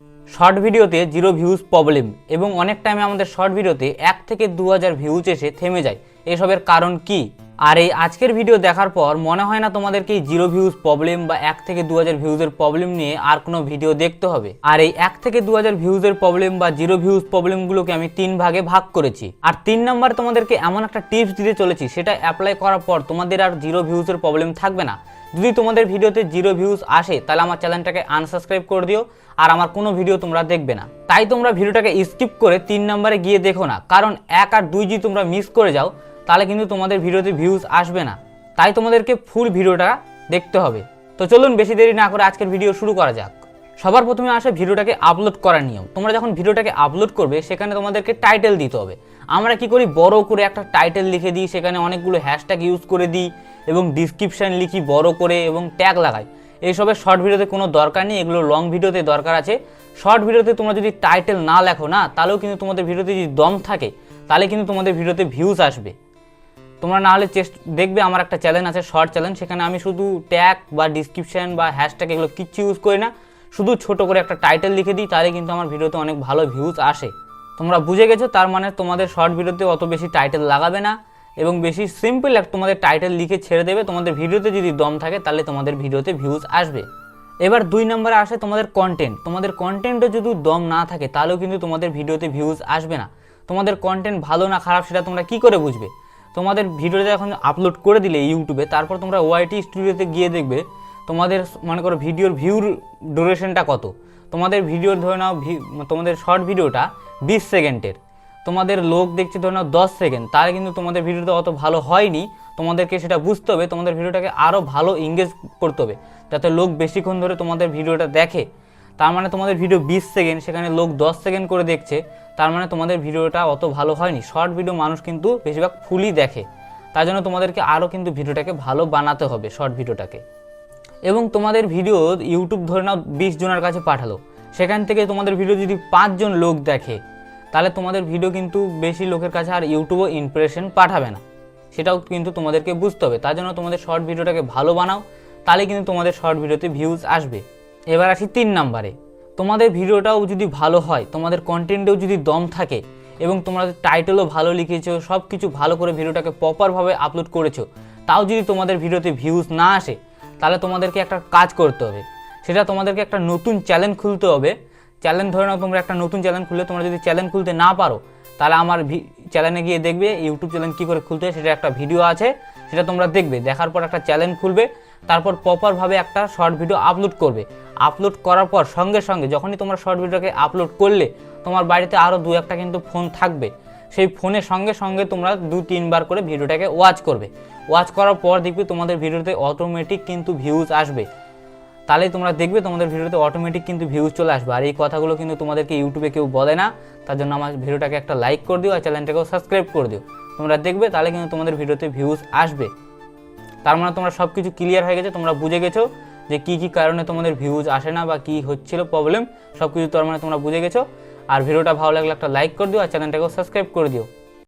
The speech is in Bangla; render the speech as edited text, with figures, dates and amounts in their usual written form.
শর্ট ভিডিওতে জিরো ভিউজ প্রবলেম এবং অনেক টাইমে আমাদের শর্ট ভিডিওতে 1 থেকে 2000 ভিউজ এসে থেমে যায়। এসবের কারণ কি? আর এই আজকের ভিডিও দেখার পর মনে হয় না তোমাদেরকে এই জিরো ভিউজ প্রবলেম বা 1 থেকে 2000 ভিউজের প্রবলেম নিয়ে আর কোনো ভিডিও দেখতে হবে। আর এই 1 থেকে 2000 ভিউজের প্রবলেম বা জিরো ভিউজ প্রবলেমগুলোকে আমি 3 ভাগে ভাগ করেছি। আর 3 নম্বরে তোমাদেরকে এমন একটা টিপস দিতে চলেছি, সেটা অ্যাপ্লাই করার পর তোমাদের আর জিরো ভিউজের প্রবলেম থাকবে না। যদি তোমাদের ভিডিওতে জিরো ভিউজ আসে তাহলে আমার চ্যানেলটাকে আনসাবস্ক্রাইব করে দিও আর আমার কোনো ভিডিও তোমরা দেখবে না। তাই তোমরা ভিডিওটাকে স্কিপ করে 3 নম্বরে গিয়ে দেখো না, কারণ 1 আর 2 যদি তোমরা মিস করে যাও তাহলে কিন্তু তোমাদের ভিডিওতে ভিউজ আসবে না। তাই তোমাদেরকে ফুল ভিডিওটা দেখতে হবে। তো চলুন বেশি দেরি না করে আজকের ভিডিও শুরু করা যাক। সবার প্রথমে আসে ভিডিওটাকে আপলোড করার নিয়ম। তোমরা যখন ভিডিওটাকে আপলোড করবে সেখানে তোমাদেরকে টাইটেল দিতে হবে। আমরা কি করি, বড় করে একটা টাইটেল লিখে দিই, সেখানে অনেকগুলো হ্যাশট্যাগ ইউজ করে দিই এবং ডিসক্রিপশান লিখি বড় করে এবং ট্যাগ লাগাই। এইসবের শর্ট ভিডিওতে কোনো দরকার নেই, এগুলো লং ভিডিওতে দরকার আছে। শর্ট ভিডিওতে তোমরা যদি টাইটেল না লেখো না, তাহলেও কিন্তু তোমাদের ভিডিওতে যদি দম থাকে তাহলে কিন্তু তোমাদের ভিডিওতে ভিউজ আসবে। তোমরা না হলে দেখবে আমার একটা চ্যানেল আছে শর্ট চ্যানেল, সেখানে আমি শুধু ট্যাগ বা ডিসক্রিপশান বা হ্যাশট্যাগ এগুলো কিচ্ছু ইউজ করি না, শুধু ছোট করে একটা টাইটেল লিখে দিই, তাহলে কিন্তু আমার ভিডিওতে অনেক ভালো ভিউজ আসে। তোমরা বুঝে গেছো, তার মানে তোমাদের শর্ট ভিডিওতে অত বেশি টাইটেল লাগাবে না এবং বেশি সিম্পল একটা তোমাদের টাইটেল লিখে ছেড়ে দেবে। তোমাদের ভিডিওতে যদি দম থাকে তাহলে তোমাদের ভিডিওতে ভিউজ আসবে। এবার 2 নম্বরে আসে তোমাদের কন্টেন্ট। তোমাদের কন্টেন্টে যদি দম না থাকে তাহলেও কিন্তু তোমাদের ভিডিওতে ভিউজ আসবে না। তোমাদের কন্টেন্ট ভালো না খারাপ সেটা তোমরা কি করে বুঝবে? তোমাদের ভিডিওটা যখন আপলোড করে দিলে ইউটিউবে, তারপর তোমরা ওয়াইটি স্টুডিওতে গিয়ে দেখবে তোমাদের মনে করো ভিডিওর ভিউর ডিউরেশনটা কত। তোমাদের ভিডিওর ধরে নাও তোমাদের শর্ট ভিডিওটা 20 সেকেন্ডের, তোমাদের লোক দেখছে ধরে নাও 10 সেকেন্ড, তাহলে কিন্তু তোমাদের ভিডিওটা অত ভালো হয়নি। তোমাদেরকে সেটা বুঝতে হবে, তোমাদের ভিডিওটাকে আরও ভালো এঙ্গেজ করতে হবে যাতে লোক বেশিক্ষণ ধরে তোমাদের ভিডিওটা দেখে। তার মানে তোমাদের ভিডিও 20 সেকেন্ড, সেখানে লোক 10 সেকেন্ড করে দেখছে, তার মানে তোমাদের ভিডিওটা অত ভালো হয়নি। শর্ট ভিডিও মানুষ কিন্তু বেশিরভাগ ফুলই দেখে, তার জন্য তোমাদেরকে আরও কিন্তু ভিডিওটাকে ভালো বানাতে হবে শর্ট ভিডিওটাকে। এবং তোমাদের ভিডিও ইউটিউব ধরে নাও 20 জনের কাছে পাঠালো, সেখান থেকে তোমাদের ভিডিও যদি 5 জন লোক দেখে তাহলে তোমাদের ভিডিও কিন্তু বেশি লোকের কাছে আর ইউটিউবও ইমপ্রেশন পাঠাবে না, সেটাও কিন্তু তোমাদেরকে বুঝতে হবে। তার জন্য তোমাদের শর্ট ভিডিওটাকে ভালো বানাও, তাহলে কিন্তু তোমাদের শর্ট ভিডিওতে ভিউজ আসবে। এবার আসি 3 নম্বরে। তোমাদের ভিডিওটাও যদি ভালো হয়, তোমাদের কন্টেন্টেও যদি দম থাকে এবং তোমাদের টাইটেলও ভালো লিখেছো, সব কিছু ভালো করে ভিডিওটাকে প্রপারভাবে আপলোড করেছো, তাও যদি তোমাদের ভিডিওতে ভিউজ না আসে তাহলে তোমাদেরকে একটা কাজ করতে হবে। সেটা তোমাদেরকে একটা নতুন চ্যানেল খুলতে হবে। চ্যানেল ধরে নাও তোমরা একটা নতুন চ্যানেল খুললে, তোমরা যদি চ্যানেল খুলতে না পারো তাহলে আমার চ্যানেলে গিয়ে দেখবে ইউটিউব চ্যানেল কী করে খুলতে হয়, সেটা একটা ভিডিও আছে, সেটা তোমরা দেখবে। দেখার পর একটা চ্যানেল খুলবে, তারপর প্রপারভাবে একটা শর্ট ভিডিও আপলোড করবে। আপলোড করার পর সঙ্গে সঙ্গে যখনই তোমরা শর্ট ভিডিওকে আপলোড করলে, তোমার বাড়িতে আরও 2-1টা কিন্তু ফোন থাকবে, সেই ফোনের সঙ্গে সঙ্গে তোমরা 2-3 বার করে ভিডিওটাকে ওয়াচ করবে। ওয়াচ করার পর দেখবে তোমাদের ভিডিওতে অটোমেটিক কিন্তু ভিউজ আসবে। তাহলেই তোমরা দেখবে তোমাদের ভিডিওতে অটোমেটিক কিন্তু ভিউজ চলে আসবে। আর এই কথাগুলো কিন্তু তোমাদেরকে ইউটিউবে কেউ বলে না, তার জন্য আমার ভিডিওটাকে একটা লাইক করে দিও আর চ্যানেলটাকেও সাবস্ক্রাইব করে দিও। তোমরা দেখবে তাহলে কিন্তু তোমাদের ভিডিওতে ভিউজ আসবে। তার মানে তোমরা সব কিছু ক্লিয়ার হয়ে গেছে, তোমরা বুঝে গেছো যে কী কী কারণে তোমাদের ভিউজ আসে না বা কী হচ্ছিল প্রবলেম, সব কিছু তার মানে তোমরা বুঝে গেছো। আর ভিডিওটা ভালো লাগলে একটা লাইক করে দিও আর চ্যানেলটাকেও সাবস্ক্রাইব করে দিও।